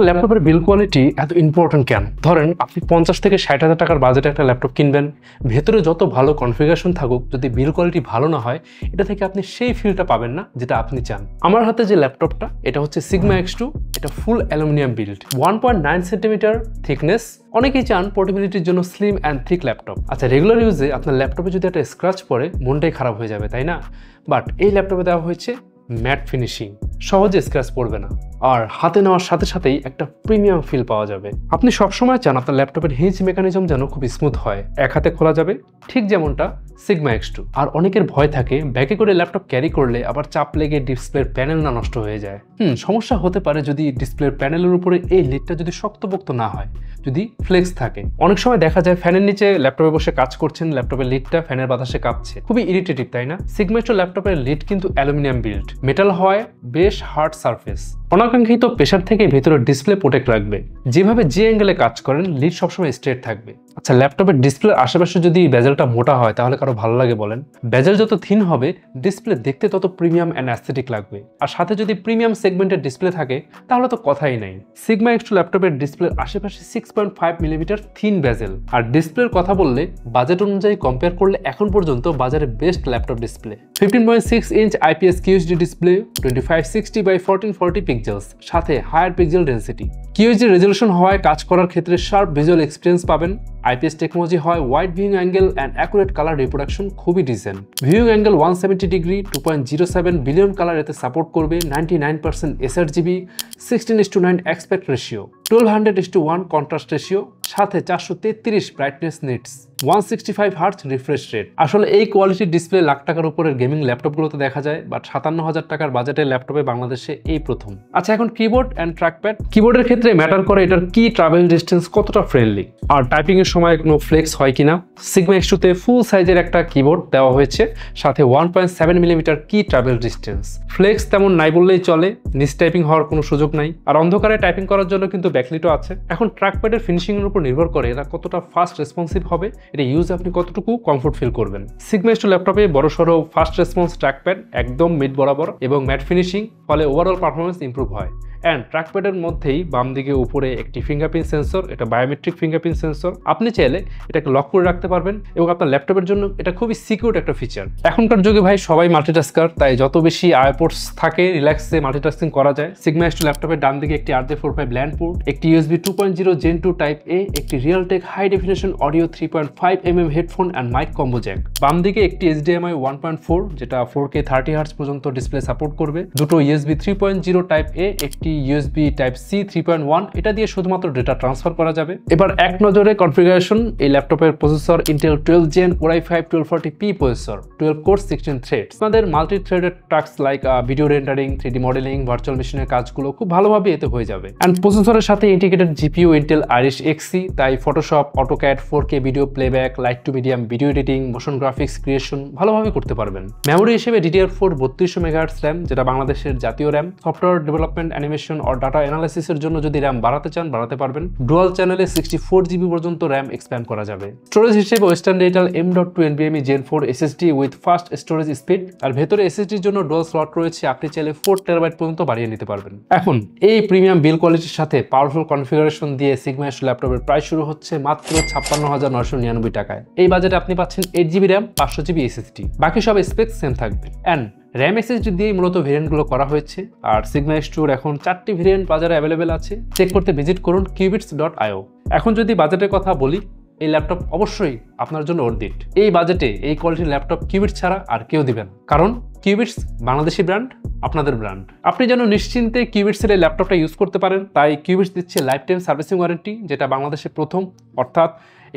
ল্যাপটপের বিল কোয়ালিটি এত ইম্পর্টেন্ট কেন? ধরেন আপনি 50 থেকে 60,000 টাকার বাজেটে একটা ল্যাপটপ কিনবেন, ভেতরে যত ভালো কনফিগারেশন থাকুক, যদি বিল কোয়ালিটি ভালো না হয়, এটা থেকে আপনি সেই ফিলটা পাবেন না যেটা আপনি চান। আমার হাতে যে ল্যাপটপটা, এটা হচ্ছে সিগমা X2, এটা ফুল অ্যালুমিনিয়াম বিল্ড, 1.9 সেন্টিমিটার থিকনেস। অনেকেই চান পোর্টেবিলিটির জন্য স্লিম অ্যান্ড থিক ল্যাপটপ। আচ্ছা, রেগুলার ইউজে আপনার ল্যাপটপে যদি একটা স্ক্র্যাচ পড়ে, মনটাই খারাপ হয়ে যাবে, তাই না? বাট এই ল্যাপটপে দেওয়া হয়েছে ম্যাট ফিনিশিং, সহজে স্ক্র্যাচ পড়বে না, আর হাতে নেওয়ার সাথে সাথেই একটা প্রিমিয়াম ফিল পাওয়া যাবে। আপনি সবসময় চান আপনার ল্যাপটপের হিঞ্জ মেকানিজম যেন খুব স্মুথ হয়, এক হাতে খোলা যাবে, ঠিক যেমনটা সিগমা X2। আর অনেকের ভয় থাকে ব্যাগে করে ল্যাপটপ ক্যারি করলে আবার চাপ লেগে ডিসপ্লের প্যানেল না নষ্ট হয়ে যায়। সমস্যা হতে পারে যদি ডিসপ্লের প্যানেলের উপরে এই লিডটা যদি শক্তপোক্ত না হয়, যদি ফ্লেক্স থাকে। অনেক সময় দেখা যায় ফ্যানের নিচে ল্যাপটপে বসে কাজ করছেন, ল্যাপটপের লিডটা ফ্যানের বাতাসে কাঁপছে, খুবই ইরিটেটিভ, তাই না? সিগমা X2 ল্যাপটপের লিড কিন্তু অ্যালুমিনিয়াম বিল্ড, মেটাল হয়, বেশ হার্ড সারফেস, অনাকাঙ্ক্ষিত প্রেশার থেকে ভেতরের ডিসপ্লে প্রোটেক্ট রাখবে। যেভাবে যে অ্যাঙ্গেলে কাজ করেন, লিড সবসময় স্ট্রেট থাকবে। আচ্ছা, ল্যাপটপের ডিসপ্লের আশেপাশে যদি বেজেলটা মোটা হয় তাহলে কারো ভালো লাগে বলেন? বেজেল যত থিন হবে, ডিসপ্লে দেখতে তত প্রিমিয়াম অ্যান্ড অ্যাস্থেটিক লাগবে। আর সাথে যদি প্রিমিয়াম সেগমেন্টের ডিসপ্লে থাকে তাহলে তো কথাই নাই। সিগমা X2 ল্যাপটপের ডিসপ্লের আশেপাশে 6.5 মিলিমিটার থিন বেজেল। আর ডিসপ্লের কথা বললে বাজেট অনুযায়ী কম্পেয়ার করলে এখন পর্যন্ত বাজারে best laptop display. 15.6 inch IPS QHD display, 2560 by 1440 pixels, সাথে higher pixel density. QHD resolution হওয়ায় কাজ করার ক্ষেত্রে শার্প ভিজুয়াল এক্সপিরিয়েন্স পাবেন। IPS টেকনোলজি হয় wide viewing angle and accurate colour reproduction খুবই decent. Viewing angle 170 degree, 2.07 billion colour এতে support করবে, 99% sRGB, 16:9 aspect ratio, 1200:1 contrast ratio, সাথে 433 brightness nits, 165 hertz refresh rate. আসলে এই কোয়ালিটির ডিসপ্লে লাখ টাকার উপরের গেমিং ল্যাপটপগুলোতে দেখা যায়, বাট 57,000 টাকার বাজেটের ল্যাপটপে বাংলাদেশে এই প্রথম। আচ্ছা, এখন কিবোর্ড অ্যান্ড ট্র্যাকপ্যাড। কিবোর্ডের ক্ষেত্রে ম্যাটার করে এটার কি ট্রাভেল ডিস্টেন্স কতটা ফ্রেন্ডলি, আর টাইপিং এর সময় কোনো ফ্লেক্স হয় কিনা। সিগমা X2 তে ফুল সাইজের একটা কিবোর্ড দেওয়া হয়েছে, সাথে 1.7 মিলিমিটার কি ট্রাভেল ডিস্টেন্স। ফ্লেক্স তেমন নাই বললেই চলে, নিচ টাইপিং হওয়ার কোনো সুযোগ নাই। আর অন্ধকারে টাইপিং করার জন্য কিন্তু ব্যাকলিটও আছে। এখন ট্র্যাকপ্যাডের ফিনিশিং এর উপর নির্ভর করে এরা কতটা ফাস্ট রেসপন্সিভ হবে, এটা ইউজ আপনি কতটুকু কমফোর্ট ফিল করবেন। সিগমা X2 ল্যাপটপে বড়সড় ফাস্ট রেসপন্স ট্র্যাকপ্যাড, একদম মিড বরাবর এবং ম্যাট ফিনিশিং, ফলে ওভারঅল পারফরমেন্স ইমপ্রুভ হয়। অ্যান্ড ট্র্যাকপ্যাডের মধ্যেই বাম দিকে উপরে একটি ফিঙ্গারপ্রিন্ট সেন্সর, এটা বায়োমেট্রিক ফিঙ্গারপ্রিন্ট সেন্সর। আপনি চাইলে এটাকে লক করে রাখতে পারবেন এবং আপনার ল্যাপটপের জন্য এটা খুবই সিকিউর একটা ফিচার। এখনকার যুগে ভাই সবাই মাল্টিটাস্কার, তাই যত বেশি আইপোর্টস থাকে রিল্যাক্সে মাল্টিটাস্কিং করা যায়। সিগমা X2 ল্যাপটপের ডান দিকে একটি RJ45 ল্যান্ড পোর্ট, একটি USB 2.0 Gen 2 টাইপ A, একটি Realtek high definition audio 3.5 mm headphone and mic combo jack. বাম দিকে একটি HDMI 1.4, যেটা 4K 30 Hz পর্যন্ত ডিসপ্লে সাপোর্ট করবে, দুটো USB 3.0 টাইপ A, একটি USB টাইপ C 3.1, এটা দিয়ে শুধুমাত্র ডেটা ট্রান্সফার করা যাবে। এবার এক নজরে কনফিগারেশন। এই ল্যাপটপের processor Intel 12 Gen Core i5 1240p processor, 12 core 16 threads. আমাদের multi threaded task like video rendering, 3D modelling, virtual মেশিনের কাজগুলো খুব ভালোভাবে এতে হয়ে যাবে। অ্যান্ড প্রসেসরের সাথে integrated GPU Intel Iris Xe, তাই Photoshop, AutoCAD, 4K video playback, light to medium video editing, motion graphics creation ভালোভাবে করতে পারবেন। মেমোরি হিসেবে DDR4 3200 MHz র্যাম, যেটা বাংলাদেশের জাতীয় র্যাম। সফটওয়্যার ডেভেলপমেন্ট, অ্যানিমেশন আর ডাটা অ্যানালাইসিসের জন্য যদি র্যাম বাড়াতে চান বাড়াতে পারবেন। ডুয়াল চ্যানেলে 64 GB পর্যন্ত র্যাম এক্সপ্যান্ড করা যাবে। স্টোরেজ হিসেবে western digital M.2 NVMe Gen 4 SSD with fast storage speed, আর ভেতরে SSDর জন্য ডুয়াল স্লট রয়েছে, আপনি চাইলে 4 TB পর্যন্ত বাড়িয়ে নিতে পারবেন। এখন এই প্রিমিয়াম বিল কোয়ালিটির সাথে পাওয়ারফুল কনফিগারেশন দিয়ে সিগমা X2 ল্যাপটপের প্রাইস শুরু হচ্ছে মাত্র 56,999 টাকায়। এই বাজেটে আপনি পাচ্ছেন 8 GB র্যাম, 500 GB SSD, বাকি সব স্পেক সেম থাকবে। অ্যান্ড র্যাম SSD দিয়েই মূলত ভেরিয়েন্টগুলো করা হয়েছে। আর সিগমা X2 এখন 4টি ভেরিয়েন্ট বাজারে অ্যাভেলেবেল আছে, চেক করতে ভিজিট করুন qubits.io। এখন যদি বাজেটের কথা বলি, এই ল্যাপটপ অবশ্যই আপনার জন্য অর্থিত। এই বাজেটে এই কোয়ালিটির ল্যাপটপ কিউবিটস ছাড়া আর কেউ দিবেন, কারণ কিউবিটস বাংলাদেশি ব্র্যান্ড, আপনাদের ব্র্যান্ড। আপনি যেন নিশ্চিন্তে কিউবিটসের এই ল্যাপটপটা ইউজ করতে পারেন, তাই কিউবিটস দিচ্ছে লাইফ টাইম সার্ভিসিং ওয়ারেন্টি, যেটা বাংলাদেশে প্রথম। অর্থাৎ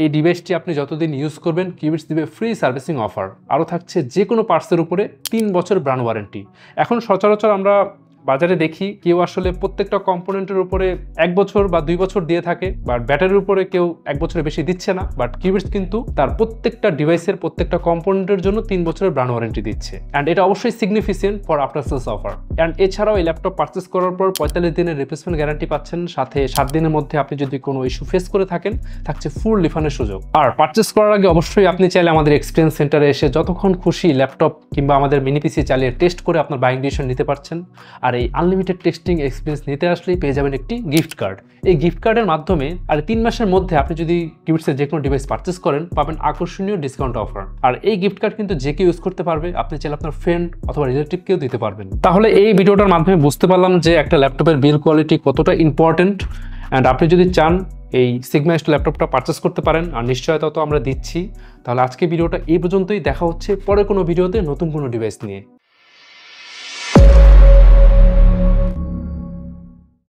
এই ডিভাইসটি আপনি যতদিন ইউজ করবেন কিউবিটস দিবে ফ্রি সার্ভিসিং অফার, আরও থাকছে যে কোনো পার্টসের উপরে 3 বছর ব্র্যান্ড ওয়ারেন্টি। এখন সচরাচর আমরা বাজারে দেখি কেউ আসলে প্রত্যেকটা কম্পোনেন্টের উপরে 1 বছর বা 2 বছর দিয়ে থাকে, বাট ব্যাটারির উপরে কেউ 1 বছরের বেশি দিচ্ছে না। বাট কিউবিটস কিন্তু তার প্রত্যেকটা ডিভাইসের প্রত্যেকটা কম্পোনেন্টের জন্য 3 বছরের ব্র্যান্ড ওয়ারেন্টি দিচ্ছে। অ্যান্ড এটা অবশ্যই significant for after sales offer. And এছাড়াও এই ল্যাপটপ পারচেস করার পর 45 দিনের রিপ্লেসমেন্ট গ্যারান্টি পাচ্ছেন, সাথে 7 দিনের মধ্যে আপনি যদি কোনো ইস্যু ফেস করে থাকেন থাকছে ফুল রিফান্ডের সুযোগ। আর পারচেস করার আগে অবশ্যই আপনি চাইলে আমাদের এক্সপিরিয়েন্স সেন্টারে এসে যতক্ষণ খুশি ল্যাপটপ কিংবা আমাদের মিনি পিসি চালিয়ে টেস্ট করে আপনার বাইং ডিসিশন নিতে পারছেন। আর এই আনলিমিটেড টেস্টিং এক্সপিরিয়েন্স নিতে আসলেই পেয়ে যাবেন একটি গিফট কার্ড। এই গিফট কার্ডের মাধ্যমে আর 3 মাসের মধ্যে আপনি যদি কিবিটসের যে কোনো ডিভাইস পারচেস করেন পাবেন আকর্ষণীয় ডিসকাউন্ট অফার। আর এই গিফট কার্ড কিন্তু যে কেউ ইউজ করতে পারবে, আপনি চাইলে আপনার ফ্রেন্ড অথবা রিলেটিভকেও দিতে পারবেন। তাহলে এই ভিডিওটার মাধ্যমে বুঝতে পারলাম যে একটা ল্যাপটপের বিল কোয়ালিটি কতটা ইম্পর্টেন্ট। অ্যান্ড আপনি যদি চান এই সিগমা এস ল্যাপটপটা পারচেস করতে পারেন, আর নিশ্চয়তা তো আমরা দিচ্ছি। তাহলে আজকে ভিডিওটা এই পর্যন্তই, দেখা হচ্ছে পরে কোনো ভিডিওতে নতুন কোনো ডিভাইস নিয়ে।